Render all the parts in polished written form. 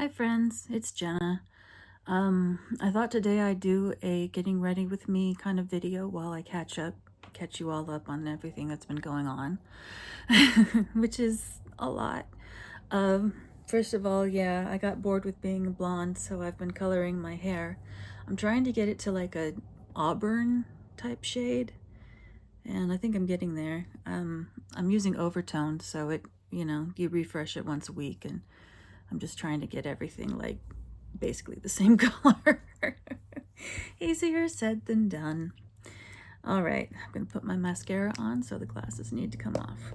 Hi friends, it's Jenna. I thought today I'd do a getting ready with me kind of video while I catch you all up on everything that's been going on, which is a lot. First of all, yeah, I got bored with being a blonde, so I've been coloring my hair. I'm trying to get it to like a auburn type shade, and I think I'm getting there. I'm using overtoned, so you refresh it once a week, and I'm just trying to get everything like basically the same color. Easier said than done. All right, I'm gonna put my mascara on, so the glasses need to come off.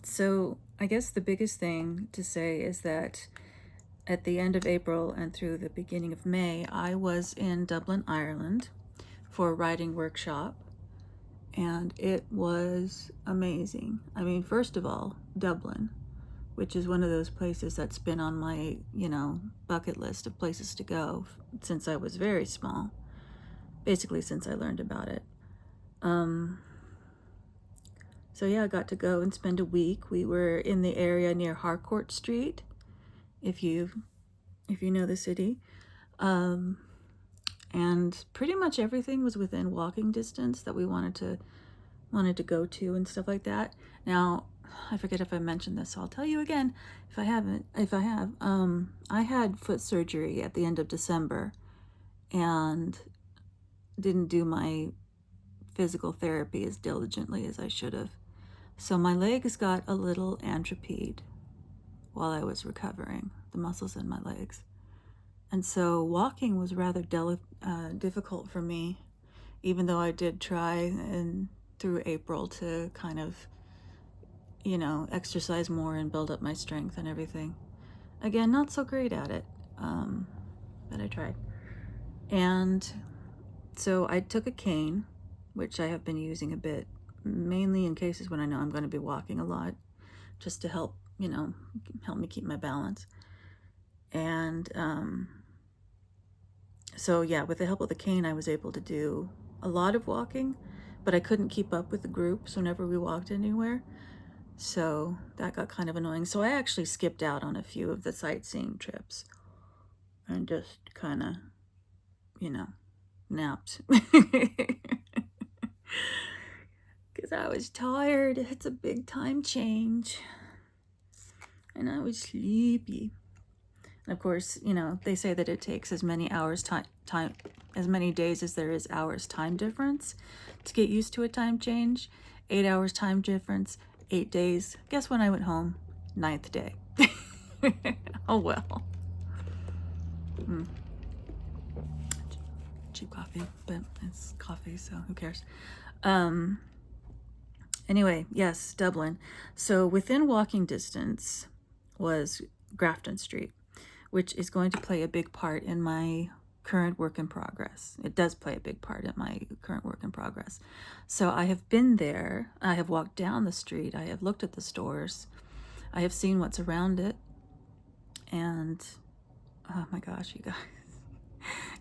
So I guess the biggest thing to say is that at the end of April and through the beginning of May, I was in Dublin, Ireland for a writing workshop, and it was amazing. I mean, first of all, Dublin, which is one of those places that's been on my, bucket list of places to go since I was very small, basically since I learned about it. So yeah, I got to go and spend a week. We were in the area near Harcourt Street, if you know the city. And pretty much everything was within walking distance that we wanted to go to and stuff like that. Now, I forget if I mentioned this, so I'll tell you again if I have. I had foot surgery at the end of December and didn't do my physical therapy as diligently as I should have. So my legs got a little atrophied while I was recovering, the muscles in my legs. And so walking was rather difficult for me, even though I did try through April to kind of exercise more and build up my strength and everything. Again, not so great at it, but I tried. And so I took a cane, which I have been using a bit, mainly in cases when I know I'm going to be walking a lot, just to help me keep my balance. And so yeah, with the help of the cane, I was able to do a lot of walking, but I couldn't keep up with the groups whenever we walked anywhere. So that got kind of annoying. So I actually skipped out on a few of the sightseeing trips and just kind of, napped. Because I was tired. It's a big time change. And I was sleepy. And of course, they say that it takes as many hours as many days as there is hours time difference to get used to a time change. 8 hours time difference, 8 days. Guess when I went home? 9th day. Oh well. Cheap coffee, but it's coffee, so who cares? Anyway, yes, Dublin. So within walking distance was Grafton Street, which is going to play a big part in my current work in progress. It does play a big part in my current work in progress. So I have been there. I have walked down the street. I have looked at the stores. I have seen what's around it. And oh my gosh, you guys.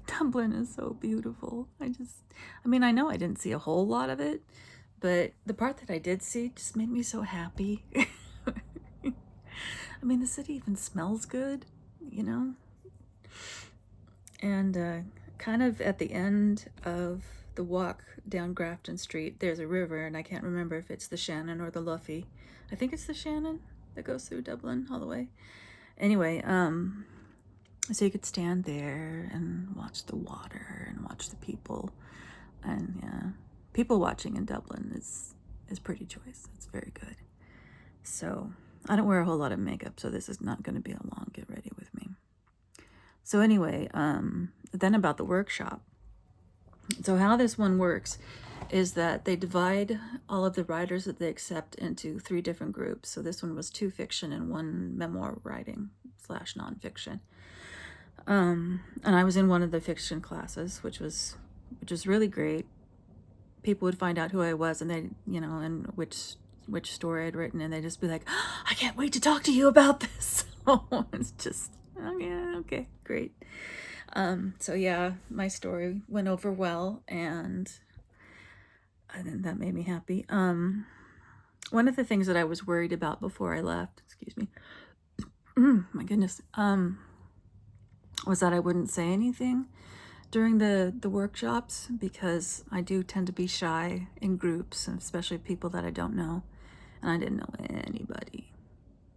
Dublin is so beautiful. I know I didn't see a whole lot of it, but the part that I did see just made me so happy. I mean, the city even smells good, And kind of at the end of the walk down Grafton Street, there's a river, and I can't remember if it's the Shannon or the Luffy. I think it's the Shannon that goes through Dublin all the way. Anyway, so you could stand there and watch the water and watch the people. And yeah, people watching in Dublin is pretty choice. It's very good. So I don't wear a whole lot of makeup, so this is not going to be a long get ready with me. So anyway, then about the workshop. So how this one works is that they divide all of the writers that they accept into 3 different groups. So this one was 2 fiction and 1 memoir writing / nonfiction. And I was in one of the fiction classes, which was really great. People would find out who I was, and they, and which story I'd written, and they'd just be like, oh, I can't wait to talk to you about this. So it's just, oh yeah, okay, great. So yeah, my story went over well, and I think that made me happy. One of the things that I was worried about before I left, excuse me, my goodness, was that I wouldn't say anything during the workshops, because I do tend to be shy in groups, and especially people that I don't know, and I didn't know anybody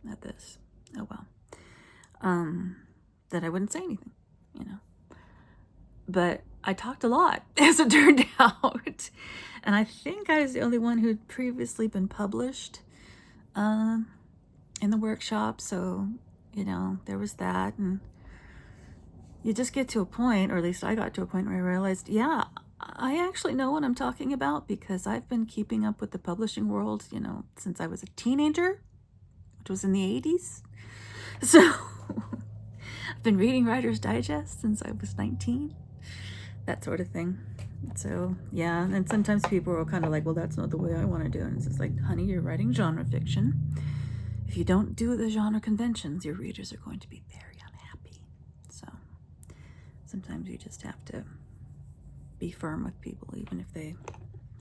at this. Oh well. That I wouldn't say anything, you know. But I talked a lot, as it turned out, and I think I was the only one who'd previously been published in the workshop, so, you know, there was that. And you just get to a point, or at least I got to a point, where I realized, yeah, I actually know what I'm talking about, because I've been keeping up with the publishing world, you know, since I was a teenager, which was in the 80s. So I've been reading Writer's Digest since I was 19, that sort of thing. So yeah, and sometimes people are kind of like, well, that's not the way I want to do it. And it's just like, honey, you're writing genre fiction. If you don't do the genre conventions, your readers are going to be very unhappy. So sometimes you just have to be firm with people, even if they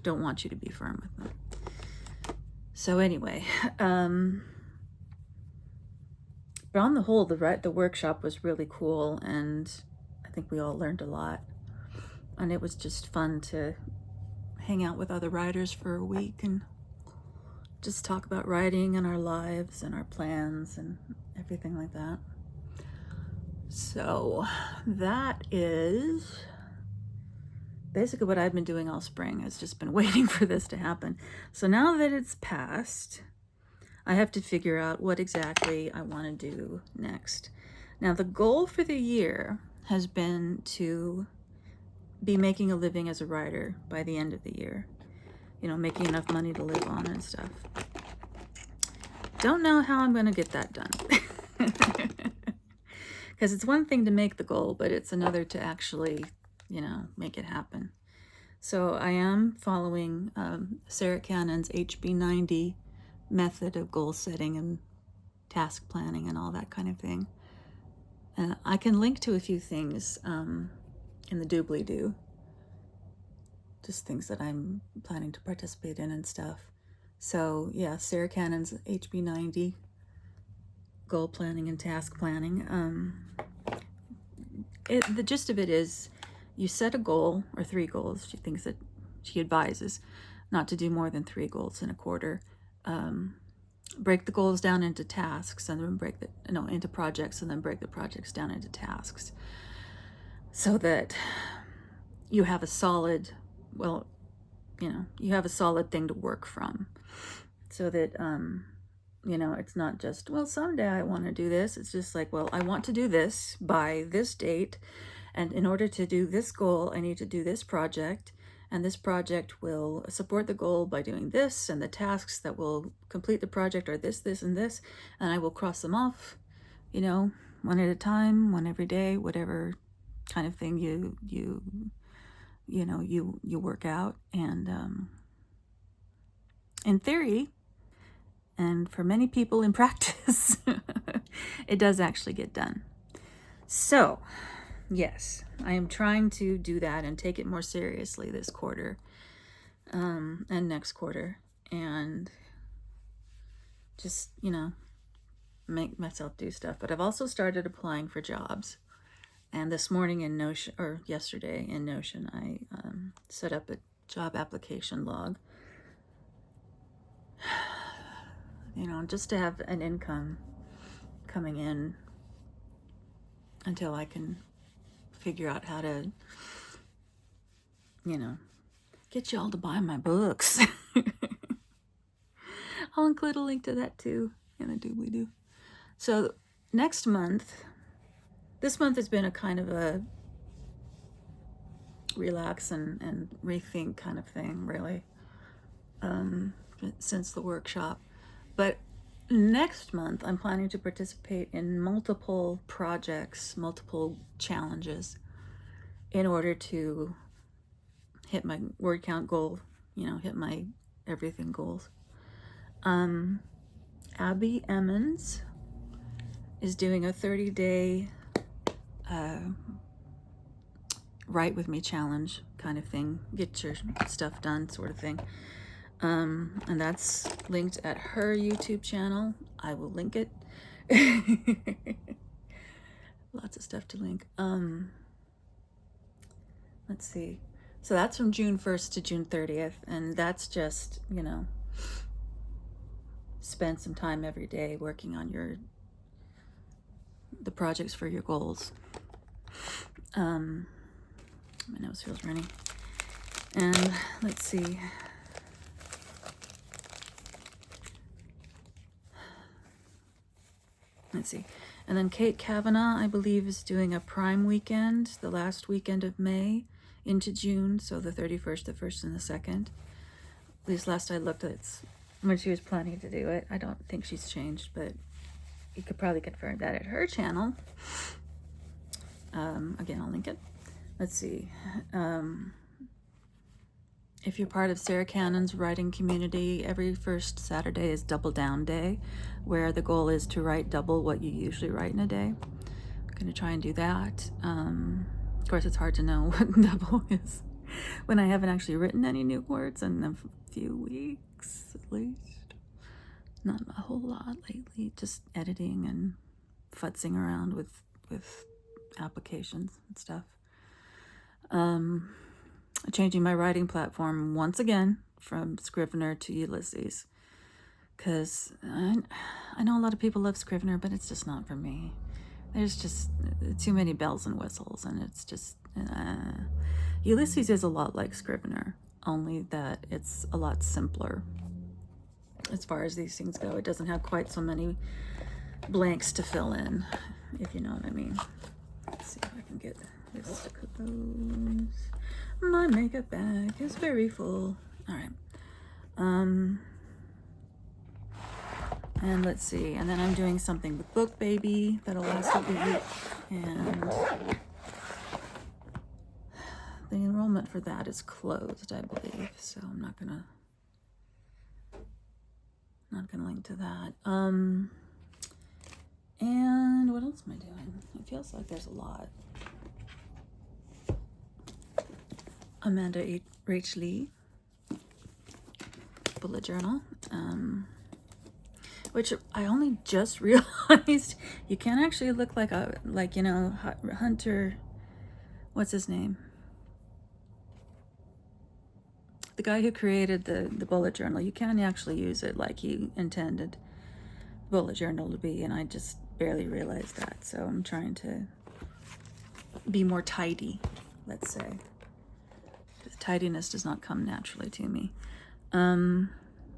don't want you to be firm with them. So anyway, but on the whole, the workshop was really cool, and I think we all learned a lot. And it was just fun to hang out with other writers for a week and just talk about writing and our lives and our plans and everything like that. So that is basically what I've been doing all spring. It's just been waiting for this to happen. So now that it's passed, I have to figure out what exactly I want to do next. Now, the goal for the year has been to be making a living as a writer by the end of the year. You know, making enough money to live on and stuff. Don't know how I'm going to get that done. Because it's one thing to make the goal, but it's another to actually, you know, make it happen. So I am following Sarah Cannon's HB90 method of goal setting and task planning and all that kind of thing. I can link to a few things in the doobly-doo. Just things that I'm planning to participate in and stuff. So yeah, Sarah Cannon's HB90 goal planning and task planning. The gist of it is you set a goal, or 3 goals. She thinks that she advises not to do more than 3 goals in a quarter. Break the goals down into tasks, and then into projects, and then break the projects down into tasks, so that you have a solid, you have a solid thing to work from, so that, it's not just, well, someday I want to do this. It's just like, well, I want to do this by this date, and in order to do this goal, I need to do this project, and this project will support the goal by doing this, and the tasks that will complete the project are this, this, and this, and I will cross them off, one at a time, one every day, whatever kind of thing you work out. And in theory, and for many people in practice, it does actually get done. So yes, I am trying to do that and take it more seriously this quarter, and next quarter, and just, make myself do stuff. But I've also started applying for jobs. And this morning in Notion, or yesterday in Notion, I set up a job application log, just to have an income coming in until I can figure out how to, get y'all to buy my books. I'll include a link to that too in the doobly-doo. So this month has been a kind of a relax and rethink kind of thing, really, since the workshop. But next month, I'm planning to participate in multiple projects, multiple challenges, in order to hit my word count goal, hit my everything goals. Abby Emmons is doing a 30-day write with me challenge kind of thing, get your stuff done sort of thing. And that's linked at her YouTube channel. I will link it. Lots of stuff to link. Let's see. So that's from June 1st to June 30th, and that's just, you know, spend some time every day working on the projects for your goals. My nose feels runny. And let's see. Let's see. And then Kate Kavanaugh, I believe, is doing a Prime weekend, the last weekend of May into June. So the 31st, the 1st, and the 2nd. At least last I looked at when she was planning to do it. I don't think she's changed, but you could probably confirm that at her channel. Again, I'll link it. Let's see. If you're part of Sarah Cannon's writing community, every first Saturday is Double Down Day, where the goal is to write double what you usually write in a day. I'm going to try and do that. Of course, it's hard to know what double is when I haven't actually written any new words in a few weeks, at least. Not a whole lot lately, just editing and futzing around with applications and stuff. Changing my writing platform once again from Scrivener to Ulysses, because I know a lot of people love Scrivener, but it's just not for me. There's just too many bells and whistles, and it's just Ulysses is a lot like Scrivener, only that it's a lot simpler as far as these things go. It doesn't have quite so many blanks to fill in, if you know what I mean. Let's see if I can get this to close. My makeup bag is very full. All right. And let's see. And then I'm doing something with Book Baby that'll last a week. And the enrollment for that is closed, I believe. So I'm not gonna link to that. And what else am I doing? It feels like there's a lot. Amanda Rach Lee bullet journal, which I only just realized you can actually look like you know, Hunter, what's his name? The guy who created the bullet journal. You can actually use it like he intended bullet journal to be, and I just barely realized that. So I'm trying to be more tidy, let's say. Tidiness does not come naturally to me.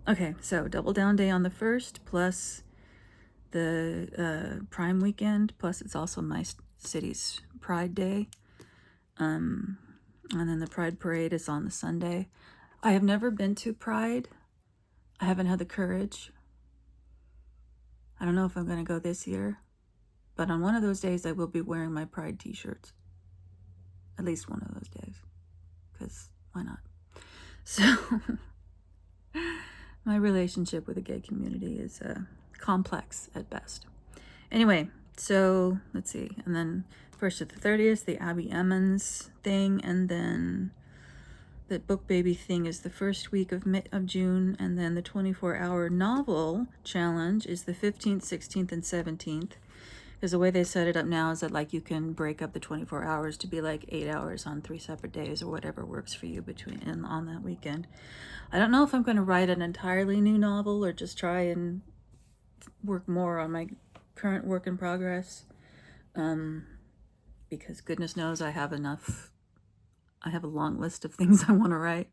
Okay, so Double Down Day on the 1st, plus the Prime weekend, plus it's also my city's Pride Day. And then the Pride Parade is on the Sunday. I have never been to Pride. I haven't had the courage. I don't know if I'm going to go this year, but on one of those days I will be wearing my Pride t-shirts. At least one of those days, because why not? So my relationship with the gay community is complex at best. Anyway, so let's see. And then 1st to the 30th, the Abby Emmons thing, and then the Book Baby thing is the first week of June, and then the 24-hour novel challenge is the 15th, 16th, and 17th. Because the way they set it up now is that like you can break up the 24 hours to be like 8 hours on 3 separate days or whatever works for you on that weekend. I don't know if I'm going to write an entirely new novel or just try and work more on my current work in progress. Because goodness knows I have enough. I have a long list of things I want to write.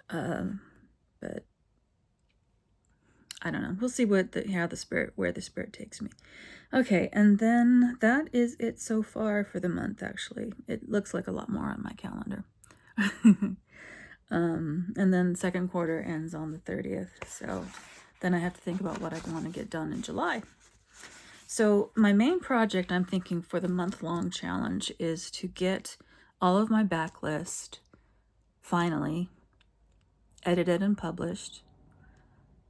But I don't know. We'll see where the spirit takes me. Okay, and then that is it so far for the month, actually. It looks like a lot more on my calendar. And then second quarter ends on the 30th. So then I have to think about what I want to get done in July. So my main project I'm thinking for the month-long challenge is to get all of my backlist finally edited and published.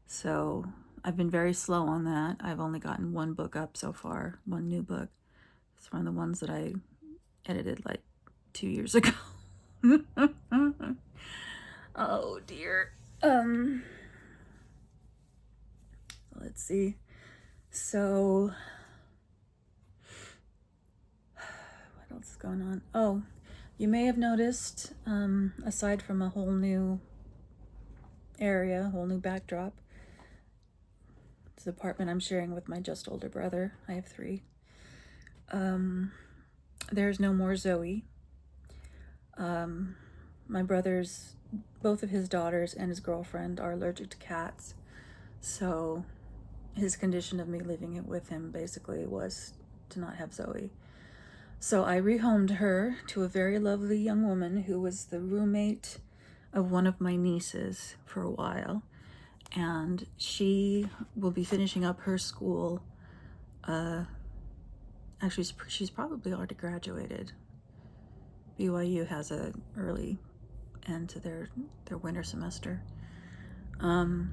So I've been very slow on that. I've only gotten one book up so far, one new book. It's one of the ones that I edited like 2 years ago. Oh dear. Let's see. So, what else is going on? Oh, you may have noticed, aside from a whole new area, a whole new backdrop, it's the apartment I'm sharing with my just older brother. I have 3. There's no more Zoe. My brother's, both of his daughters and his girlfriend are allergic to cats. So his condition of me leaving it with him basically was to not have Zoe. So I rehomed her to a very lovely young woman who was the roommate of one of my nieces for a while. And she will be finishing up her school. Actually, she's probably already graduated. BYU has an early end to their winter semester. And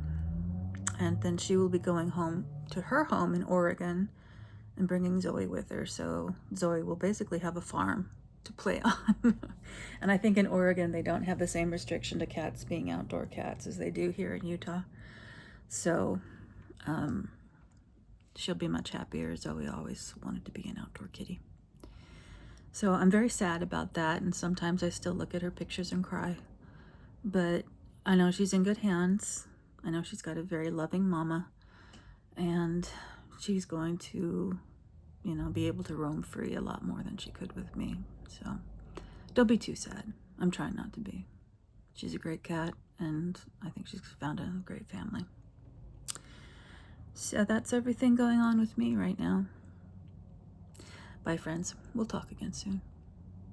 then she will be going home to her home in Oregon and bringing Zoe with her. So Zoe will basically have a farm to play on. And I think in Oregon they don't have the same restriction to cats being outdoor cats as they do here in Utah. So she'll be much happier. Zoe always wanted to be an outdoor kitty. So I'm very sad about that, and sometimes I still look at her pictures and cry. But I know she's in good hands. I know she's got a very loving mama, and she's going to, be able to roam free a lot more than she could with me. So don't be too sad. I'm trying not to be. She's a great cat, and I think she's found a great family. So that's everything going on with me right now. Bye, friends. We'll talk again soon.